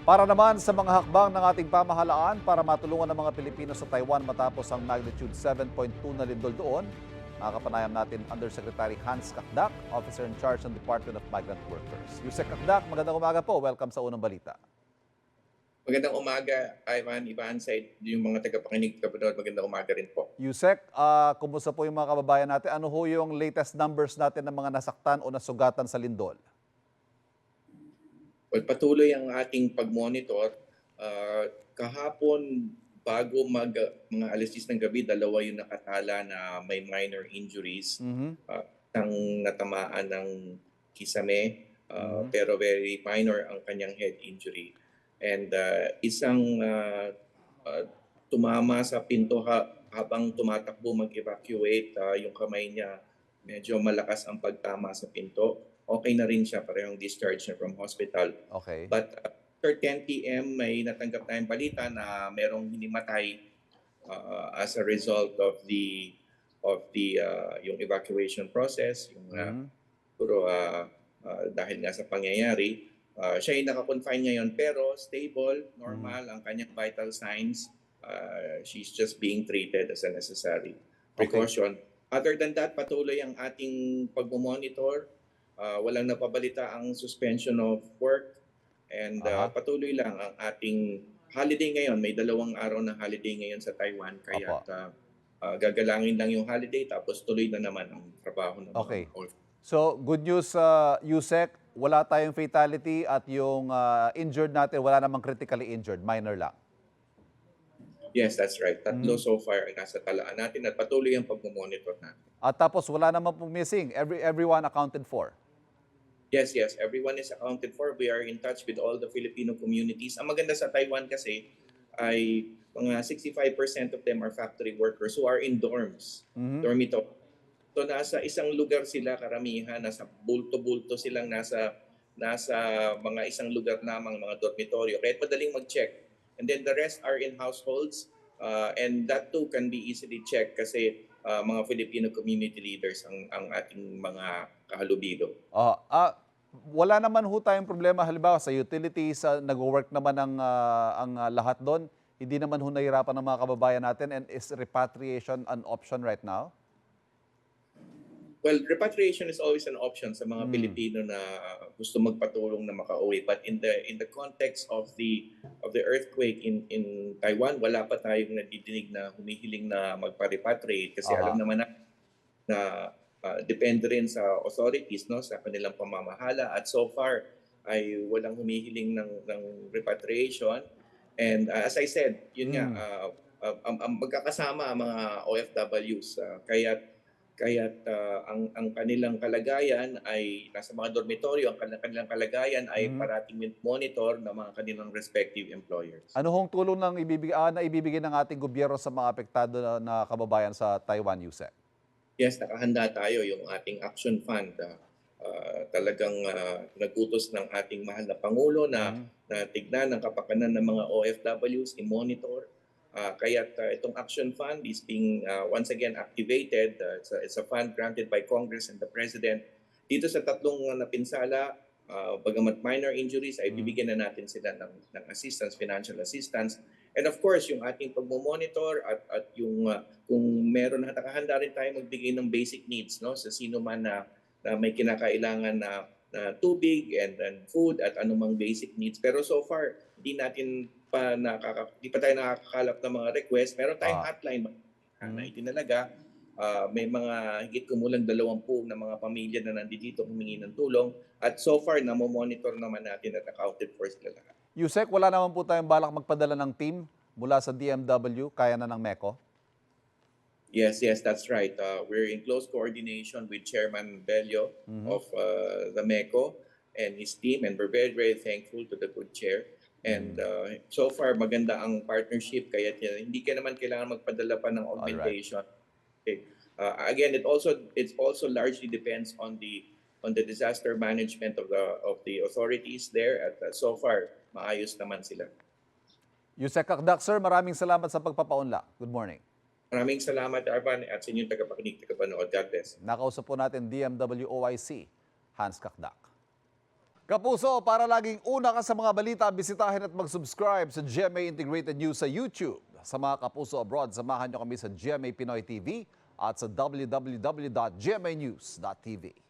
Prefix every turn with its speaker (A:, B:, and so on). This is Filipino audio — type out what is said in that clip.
A: Para naman sa mga hakbang ng ating pamahalaan para matulungan ang mga Pilipino sa Taiwan matapos ang magnitude 7.2 na lindol doon, nakakapanayam natin Undersecretary Hans Kakdak, Officer in Charge ng Department of Migrant Workers. Yusek Kakdak, magandang umaga po. Welcome sa Unang Balita.
B: Magandang umaga, Ivan Said, yung mga tagapakinig, kapanood, magandang umaga rin po.
A: Yusek, kumusta po yung mga kababayan natin? Ano ho yung latest numbers natin ng mga nasaktan o nasugatan sa lindol?
B: Well, patuloy ang ating pag-monitor. Kahapon, bago mga alas 10 ng gabi, dalawa yung nakatala na may minor injuries.
A: Mhm.
B: Isang natamaan ng kisame,
A: Mhm.
B: pero very minor ang kanyang head injury. And isang uh, tumama sa pinto habang tumatakbo mag-evacuate, yung kamay niya medyo malakas ang pagtama sa pinto. Okay na rin siya, parehong discharge na from hospital.
A: Okay.
B: But after 10 p.m. may natanggap tayong balita na merong hinimatay as a result of the yung evacuation process, yung
A: Mhm.
B: puro dahil nga sa pangyayari. Siya ay naka-confine ngayon pero stable,
A: Mhm.
B: normal ang kanyang vital signs. She's just being treated as a necessary
A: Okay.
B: precaution. Other than that, patuloy ang ating pagmomonitor. Walang napabalita ang suspension of work and
A: Aha.
B: patuloy lang ang ating holiday ngayon. May 2 araw na holiday ngayon sa Taiwan kaya
A: Opo.
B: gagalangin lang yung holiday tapos tuloy na naman ang trabaho ng mga
A: Okay.
B: OFW.
A: So, good news, Yusek, wala tayong fatality at yung injured natin, wala namang critically injured, minor lang.
B: Yes, that's right. Tatlo
A: Mhm.
B: so far ay nasa talaan natin at patuloy ang pagmomonitor natin.
A: At tapos wala namang pong missing, everyone accounted for.
B: Yes, yes. Everyone is accounted for. We are in touch with all the Filipino communities. Ang maganda sa Taiwan kasi ay mga 65% of them are factory workers who are in dorms,
A: Mhm.
B: dormitory. So nasa isang lugar sila karamihan, nasa bulto-bulto silang nasa mga isang lugar namang mga dormitoryo. Kaya madaling mag-check. And then the rest are in households and that too can be easily checked kasi mga Filipino community leaders ang ating mga kahalubilo.
A: Oh, wala naman ho tayong problema halimbawa sa utilities, nagwo-work naman ang lahat doon. Hindi naman ho nahirapan ng mga kababayan natin, and is repatriation an option right now?
B: Well, repatriation is always an option sa mga
A: Mm.
B: Pilipino na gusto magpatulong na makauwi. But in the context of the earthquake in Taiwan, wala pa tayong nadidinig na humihiling na magpa-repatriate kasi alam
A: Aha.
B: naman na depende rin sa authorities, no, sa kanilang pamamahala, at so far ay walang humihiling ng repatriation. And as I said, yun nga,
A: Mm.
B: ang magkakasama ang mga OFWs, ang kanilang kalagayan ay nasa mga dormitoryo, ang kanilang kalagayan ay
A: Mhm.
B: parating monitor ng mga kanilang respective employers.
A: Ano hong tulong na ibibigay ng ating gobyerno sa mga apektado na kababayan sa Taiwan, Yusek?
B: Yes, nakahanda tayo. Yung ating action fund, talagang nagutos ng ating mahal na Pangulo
A: Mhm.
B: na tignan ang kapakanan ng mga OFWs, i-monitor. Kaya itong action fund is being once again activated. It's a fund granted by Congress and the President. Dito sa tatlong napinsala, bagamat minor injuries, ay
A: Mhm.
B: bibigyan na natin sila ng assistance, financial assistance. And of course, yung ating pagmomonitor at yung kung meron na, nakahanda rin tayo magbigay ng basic needs, no, sa sino man na may kinakailangan na tubig and food at anumang basic needs. Pero so far, hindi pa tayo nakakakalap ng mga request. Meron tayong
A: Ah.
B: hotline na
A: Mhm.
B: itinalaga. May mga higit kumulang 20 na mga pamilya na nandito humingi ng tulong. At so far, namomonitor naman natin at accounted for sila lahat.
A: Yusek, wala naman po tayong balak magpadala ng team mula sa DMW, kaya na ng MECO?
B: Yes, yes, that's right. We're in close coordination with Chairman Bello
A: Mhm.
B: of the MECO and his team, and we're very, very thankful to the good chair. And
A: Mhm.
B: so far, maganda ang partnership, kaya hindi ka naman kailangan magpadala pa ng
A: All right.
B: augmentation. Okay. Again, it also largely depends on the disaster management of the authorities there. At so far, maayos naman sila.
A: Yusek Kakdak, sir, maraming salamat sa pagpapaunlak. Good morning.
B: Maraming salamat, Arvan, at sa inyong tagapakinig, tagapanood. God bless.
A: Nakausap po natin DMW OIC, Hans Kakdak. Kapuso, para laging una ka sa mga balita, bisitahin at mag-subscribe sa GMA Integrated News sa YouTube. Sa mga kapuso abroad, samahan nyo kami sa GMA Pinoy TV at sa www.gmanews.tv.